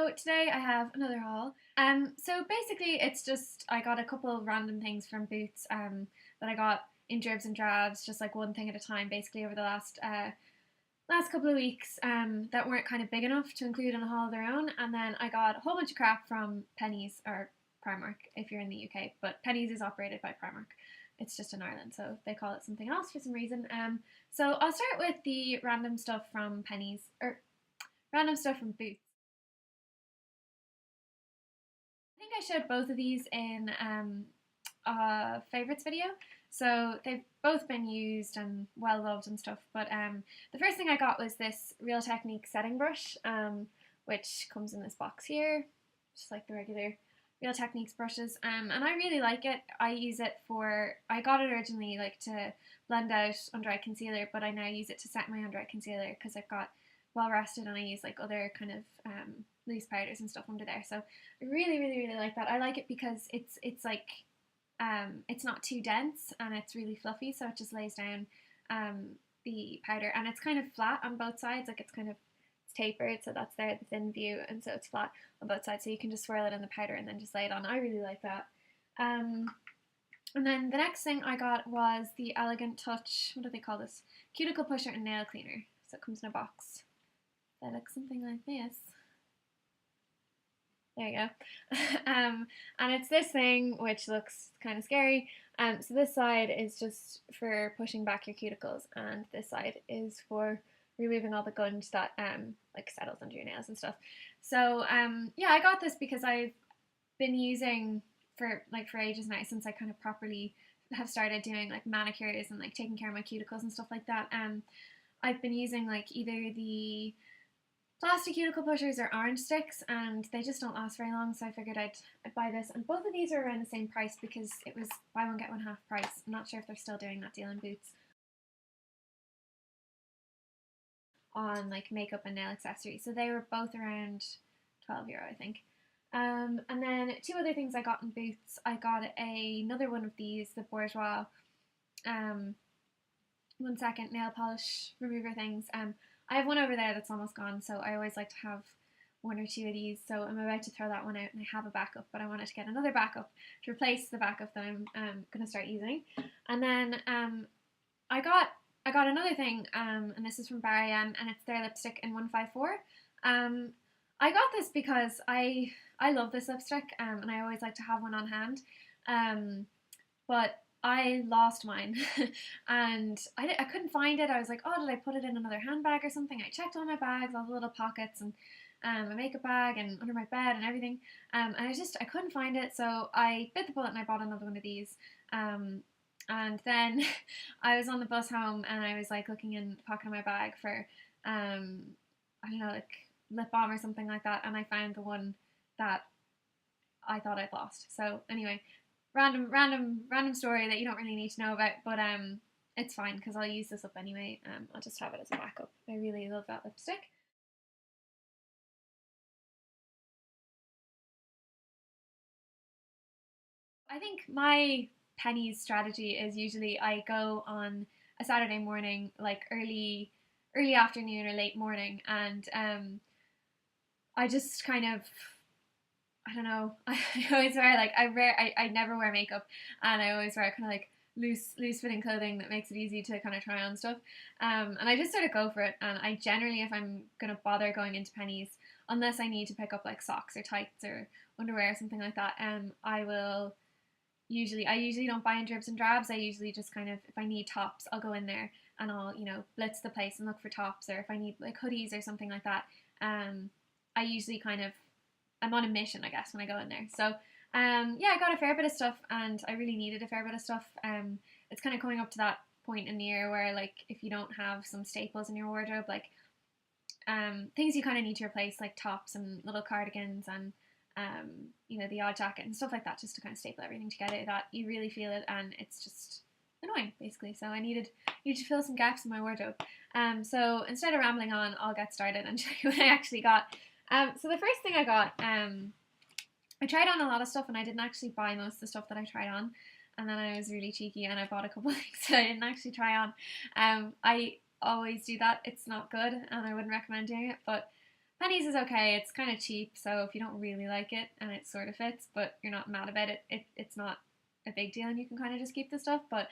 So today I have another haul. So basically it's just I got a couple of random things from Boots that I got in dribs and drabs, just like one thing at a time, basically over the last couple of weeks that weren't kind of big enough to include in a haul of their own. And then I got a whole bunch of crap from Pennies or Primark if you're in the UK, but Pennies is operated by Primark. It's just in Ireland, so they call it something else for some reason. So I'll start with the random stuff from Pennies or random stuff from Boots. I think I showed both of these in a favourites video. So they've both been used and well loved and stuff. But the first thing I got was this Real Technique setting brush, which comes in this box here, just like the regular Real Techniques brushes. And I really like it. I use it I got it originally like to blend out under eye concealer, but I now use it to set my under eye concealer because I've got well rested and I use like other kind of loose powders and stuff under there. So I really like that. I like it because it's like it's not too dense and it's really fluffy, so it just lays down the powder, and it's kind of flat on both sides, like it's tapered, so that's there, the thin view, and so it's flat on both sides, so you can just swirl it in the powder and then just lay it on. I really like that. And then the next thing I got was the Elegant Touch, what do they call this? Cuticle Pusher and Nail Cleaner. So it comes in a box that looks something like this. There you go. And it's this thing which looks kind of scary. So this side is just for pushing back your cuticles, and this side is for removing all the gunge that like settles under your nails and stuff. So yeah, I got this because I've been using for ages now, since I kind of properly have started doing like manicures and like taking care of my cuticles and stuff like that. I've been using like either the plastic cuticle pushers or orange sticks, and they just don't last very long, so I figured I'd buy this. And both of these are around the same price because it was buy one get one half price. I'm not sure if they're still doing that deal in Boots on like makeup and nail accessories. So they were both around €12, I think. And then two other things I got in Boots. I got another one of these, the Bourjois 1 second nail polish remover things. I have one over there that's almost gone, so I always like to have one or two of these. So I'm about to throw that one out, and I have a backup, but I wanted to get another backup to replace the backup that I'm going to start using. And then I got another thing, and this is from Barry M, and it's their lipstick in 154. I got this because I love this lipstick, and I always like to have one on hand. But I lost mine and I couldn't find it. I was like, oh, did I put it in another handbag or something? I checked all my bags, all the little pockets, and my makeup bag, and under my bed and everything. And I couldn't find it, so I bit the bullet and I bought another one of these. And then I was on the bus home and I was like looking in the pocket of my bag for I don't know, like lip balm or something like that, and I found the one that I thought I'd lost. So anyway, random story that you don't really need to know about, but it's fine because I'll use this up anyway. I'll just have it as a backup. I really love that lipstick. I think my Pennies strategy is usually I go on a Saturday morning, like early afternoon or late morning, and I just kind of, I don't know. I always wear like I never wear makeup, and I always wear kind of like loose fitting clothing that makes it easy to kind of try on stuff. And I just sort of go for it. And I generally, if I'm gonna bother going into Pennies, unless I need to pick up like socks or tights or underwear or something like that, I usually don't buy in dribs and drabs. I usually just kind of, if I need tops, I'll go in there and I'll blitz the place and look for tops, or if I need like hoodies or something like that. I usually kind of, I'm on a mission, I guess, when I go in there. So yeah, I got a fair bit of stuff, and I really needed a fair bit of stuff. It's kind of coming up to that point in the year where like if you don't have some staples in your wardrobe, like things you kind of need to replace, like tops and little cardigans and the odd jacket and stuff like that, just to kind of staple everything together, that you really feel it, and it's just annoying basically. So I needed to fill some gaps in my wardrobe. So instead of rambling on, I'll get started and show you what I actually got. So the first thing I got, I tried on a lot of stuff, and I didn't actually buy most of the stuff that I tried on, and then I was really cheeky and I bought a couple of things that I didn't actually try on. I always do that. It's not good, and I wouldn't recommend doing it, but Pennies is okay, it's kind of cheap, so if you don't really like it and it sort of fits, but you're not mad about it, it's not a big deal and you can kind of just keep the stuff. But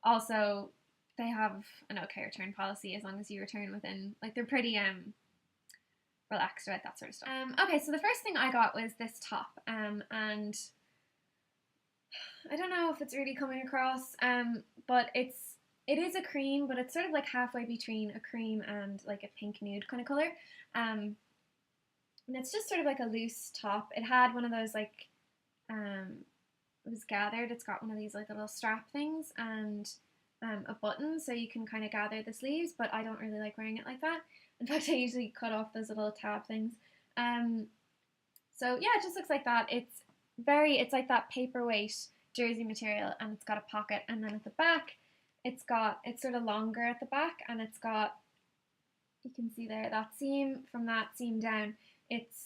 also they have an okay return policy as long as you return within, like, they're pretty relaxed about that sort of stuff. Okay, so the first thing I got was this top, and I don't know if it's really coming across, but it is a cream, but it's sort of like halfway between a cream and like a pink nude kind of colour. And it's just sort of like a loose top. It had one of those like, it was gathered. It's got one of these like little strap things and a button, so you can kind of gather the sleeves, but I don't really like wearing it like that. In fact, I usually cut off those little tab things. So yeah, it just looks like that. It's like that paperweight jersey material, and it's got a pocket, and then at the back it's sort of longer at the back, and it's got, you can see there, that seam, from that seam down,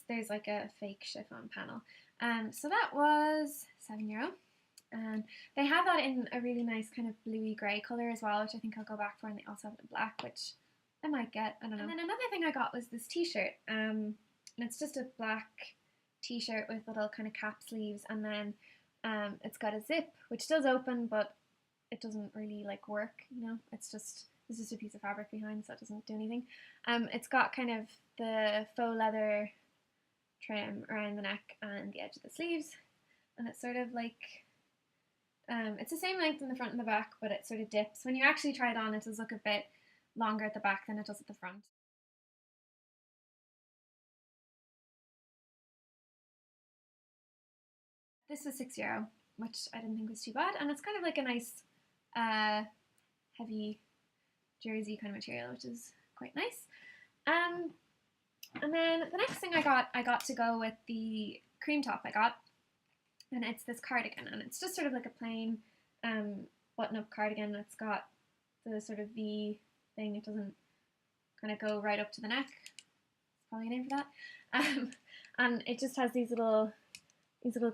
there's like a fake chiffon panel. So that was €7. And they have that in a really nice kind of bluey grey colour as well, which I think I'll go back for, and they also have it in black, which I might get, I don't know. And then another thing I got was this t-shirt, and it's just a black t-shirt with little kind of cap sleeves, and then it's got a zip, which does open, but it doesn't really like work, you know, it's just a piece of fabric behind, so it doesn't do anything. It's got kind of the faux leather trim around the neck and the edge of the sleeves, and it's sort of like, it's the same length in the front and the back, but it sort of dips. When you actually try it on, it does look a bit longer at the back than it does at the front. This was €6, which I didn't think was too bad, and it's kind of like a nice heavy jersey kind of material, which is quite nice. And then the next thing I got to go with the cream top I got, and it's this cardigan, and it's just sort of like a plain button-up cardigan. It's got the sort of V thing, it doesn't kind of go right up to the neck, there's probably a name for that, and it just has these little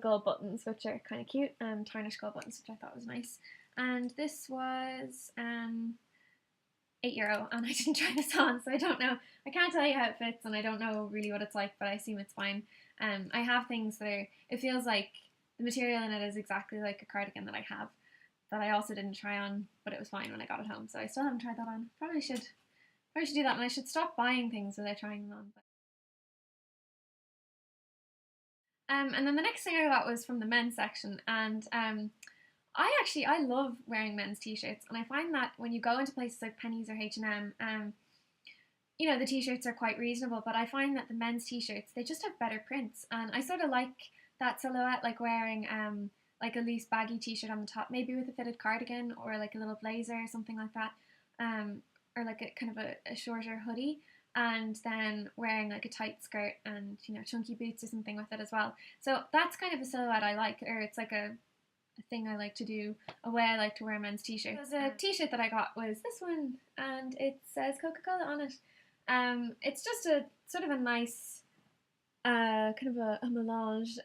gold buttons, which are kind of cute, tarnished gold buttons, which I thought was nice. And this was €8, and I didn't try this on, so I don't know. I can't tell you how it fits, and I don't know really what it's like, but I assume it's fine. I have things that it feels like the material in it is exactly like a cardigan that I have, that I also didn't try on, but it was fine when I got it home, so I still haven't tried that on. Probably should do that, and I should stop buying things without trying them on. And then the next thing I got was from the men's section, and I love wearing men's t-shirts, and I find that when you go into places like Penneys or H&M, you know, the t-shirts are quite reasonable, but I find that the men's t-shirts, they just have better prints, and I sort of like that silhouette, like wearing like a loose baggy t-shirt on the top, maybe with a fitted cardigan or like a little blazer or something like that, or like a kind of a shorter hoodie, and then wearing like a tight skirt and, you know, chunky boots or something with it as well. So that's kind of a silhouette I like, or it's like a thing I like to do, a way I like to wear men's t-shirts. The t-shirt that I got was this one, and it says Coca-Cola on it. It's just a sort of a nice kind of a melange,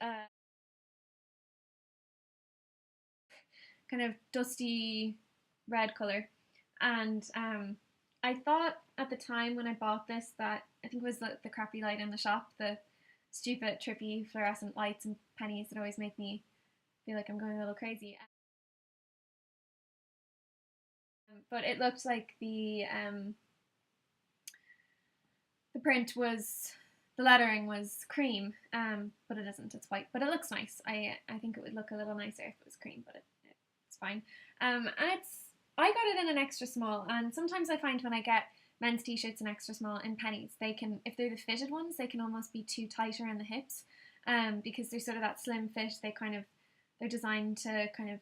kind of dusty red colour, and I thought at the time when I bought this that, I think it was the crappy light in the shop, the stupid trippy fluorescent lights and Penneys that always make me feel like I'm going a little crazy. But it looked like the print was, the lettering was cream, but it isn't, it's white, but it looks nice. I think it would look a little nicer if it was cream, but it's fine. And I got it in an extra small, and sometimes I find when I get men's t-shirts in extra small in Penneys, they can, if they're the fitted ones, they can almost be too tight around the hips, because they're sort of that slim fit. They're designed to kind of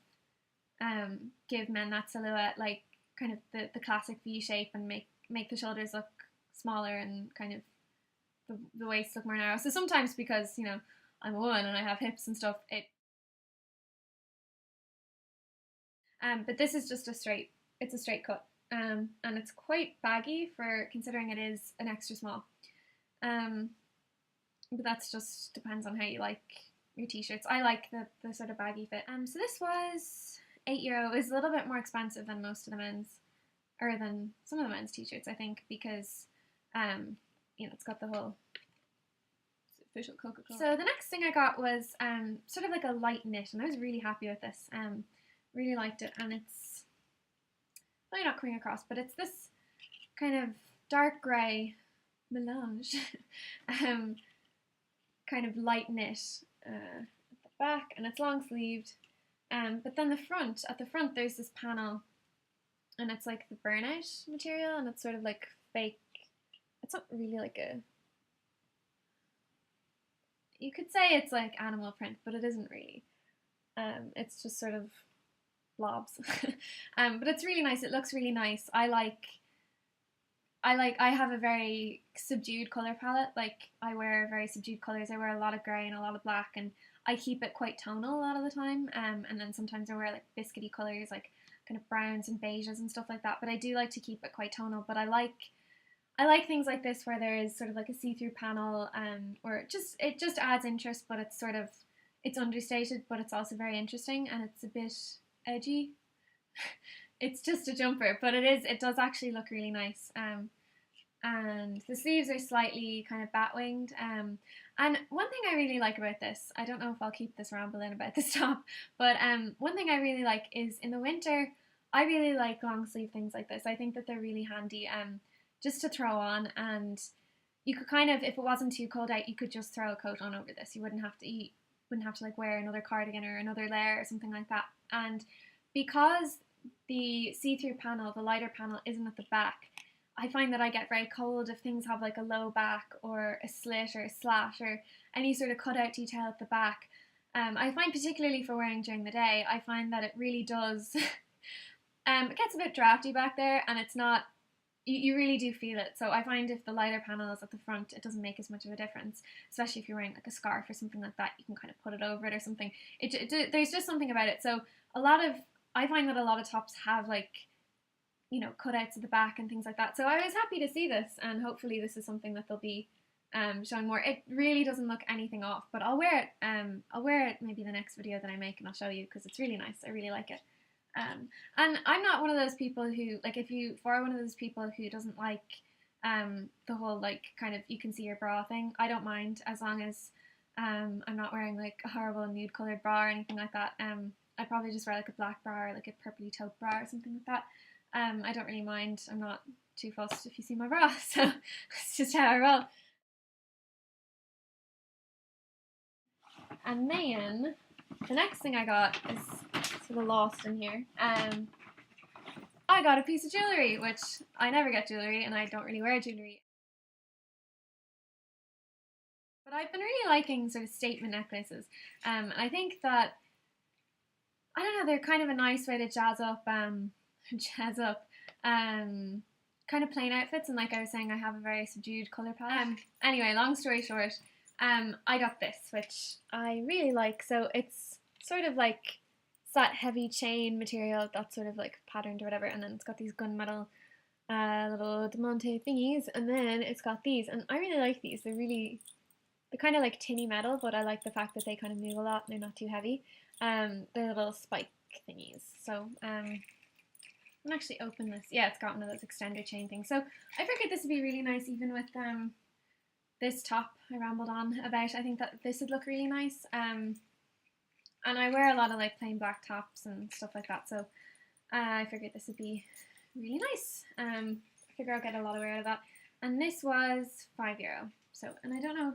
give men that silhouette, like kind of the classic V shape, and make the shoulders look smaller and kind of the waist look more narrow. So sometimes, because, you know, I'm a woman and I have hips and stuff, but this is just it's a straight cut, and it's quite baggy for considering it is an extra small. But that's just depends on how you like your t-shirts. I like the sort of baggy fit. So this was €8. It's a little bit more expensive than most of the men's, or than some of the men's t-shirts, I think, because you know, it's got the whole official Coca-Cola. So the next thing I got was sort of like a light knit, and I was really happy with this. Really liked it, and it's probably not coming across, but it's this kind of dark grey melange, kind of light knit at the back, and it's long sleeved. But then at the front there's this panel, and it's like the burnout material, and it's sort of like fake. It's not really like a, you could say it's like animal print, but it isn't really. It's just sort of blobs. But it's really nice. It looks really nice. I have a very subdued colour palette. Like, I wear very subdued colours. I wear a lot of grey and a lot of black, and I keep it quite tonal a lot of the time. And then sometimes I wear like biscuity colours, like kind of browns and beiges and stuff like that. But I do like to keep it quite tonal. But I like things like this where there is sort of like a see-through panel, or it just adds interest, but it's sort of, it's understated, but it's also very interesting, and it's a bit edgy. It's just a jumper, but it does actually look really nice. And the sleeves are slightly kind of bat-winged. And one thing I really like about this, I don't know if I'll keep this rambling about this top, but one thing I really like is in the winter, I really like long sleeve things like this. I think that they're really handy just to throw on, and you could kind of, if it wasn't too cold out, you could just throw a coat on over this. You wouldn't have to like wear another cardigan or another layer or something like that. And because the see-through panel, the lighter panel, isn't at the back, I find that I get very cold if things have like a low back or a slit or a slat or any sort of cutout detail at the back. I find, particularly for wearing during the day, I find that it really does, it gets a bit drafty back there, and it's not, you really do feel it. So I find if the lighter panel is at the front, it doesn't make as much of a difference, especially if you're wearing like a scarf or something like that. You can kind of put it over it or something. There's just something about it. So I find that a lot of tops have, like, you know, cutouts at the back and things like that. So I was happy to see this, and hopefully this is something that they'll be showing more. It really doesn't look anything off, but I'll wear it. I'll wear it maybe the next video that I make, and I'll show you, because it's really nice. I really like it. And I'm not one of those people who, like, if you are one of those people who doesn't like the whole, like, kind of you can see your bra thing, I don't mind, as long as I'm not wearing like a horrible nude coloured bra or anything like that. I'd probably just wear like a black bra or like a purpley taupe bra or something like that. I don't really mind. I'm not too fussed if you see my bra, so it's just how I roll. And then the next thing I got is sort of lost in here. I got a piece of jewellery, which I never get jewellery, and I don't really wear jewellery. But I've been really liking sort of statement necklaces. And I think that, I don't know, they're kind of a nice way to jazz up kind of plain outfits. And like I was saying, I have a very subdued colour palette. Anyway, long story short, I got this, which I really like. So it's sort of like that heavy chain material that's sort of like patterned or whatever, and then it's got these gunmetal little diamante thingies, and then it's got these, and I really like these. They're kind of like tinny metal, but I like the fact that they kind of move a lot and they're not too heavy. They're little spike thingies. So I'm actually open this. Yeah, it's got one of those extender chain things. So I figured this would be really nice, even with this top I rambled on about. I think that this would look really nice. And I wear a lot of like plain black tops and stuff like that, so I figured this would be really nice. I figure I'll get a lot of wear out of that. And this was €5. So, and I don't know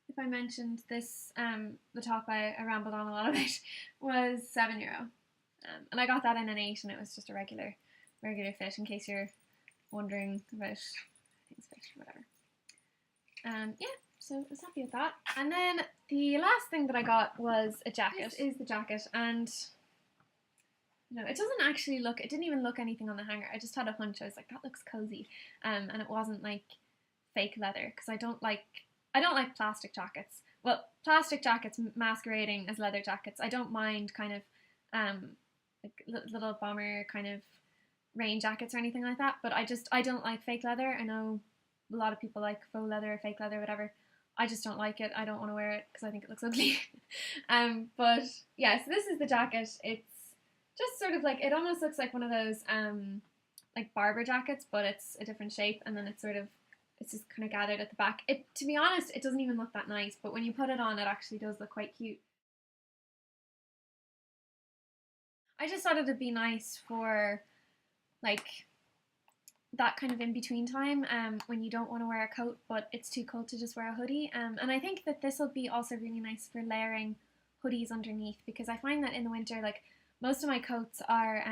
if I mentioned this, the top I rambled on a lot about was €7. And I got that in an 8, and it was just a regular fit, in case you're wondering about things fit or whatever. Yeah. So I was happy with that. And then the last thing that I got was a jacket. This is the jacket, and no, it doesn't actually look, it didn't even look anything on the hanger. I just had a hunch. I was like, that looks cozy. And it wasn't like fake leather, because I don't like plastic jackets. Well, plastic jackets masquerading as leather jackets. I don't mind kind of like little bomber kind of rain jackets or anything like that, but I don't like fake leather. I know a lot of people like faux leather or fake leather, whatever. I just don't like it. I don't want to wear it because I think it looks ugly. But yeah, so this is the jacket. It's just sort of like, it almost looks like one of those like barber jackets, but it's a different shape, and then it's sort of it's just kind of gathered at the back. To be honest, it doesn't even look that nice, but when you put it on, it actually does look quite cute. I just thought it'd be nice for like that kind of in between time when you don't want to wear a coat but it's too cold to just wear a hoodie, and I think that this will be also really nice for layering hoodies underneath, because I find that in the winter, like most of my coats are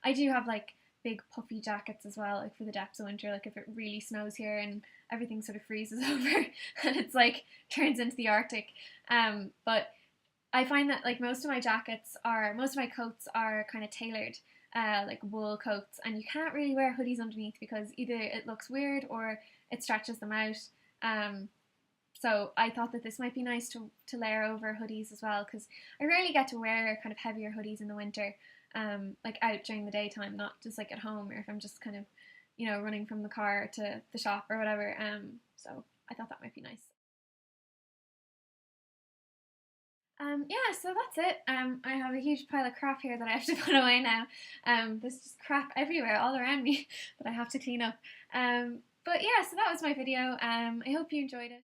I do have like big puffy jackets as well, like for the depths of winter, like if it really snows here and everything sort of freezes over and it's like turns into the Arctic, but I find that like most of my coats are kind of tailored, like wool coats, and you can't really wear hoodies underneath because either it looks weird or it stretches them out. Um, so I thought that this might be nice to layer over hoodies as well, because I rarely get to wear kind of heavier hoodies in the winter, like out during the daytime, not just like at home or if I'm just kind of, running from the car to the shop or whatever. So I thought that might be nice. Yeah, so that's it. I have a huge pile of crap here that I have to put away now. There's just crap everywhere, all around me, that I have to clean up. But yeah, so that was my video. I hope you enjoyed it.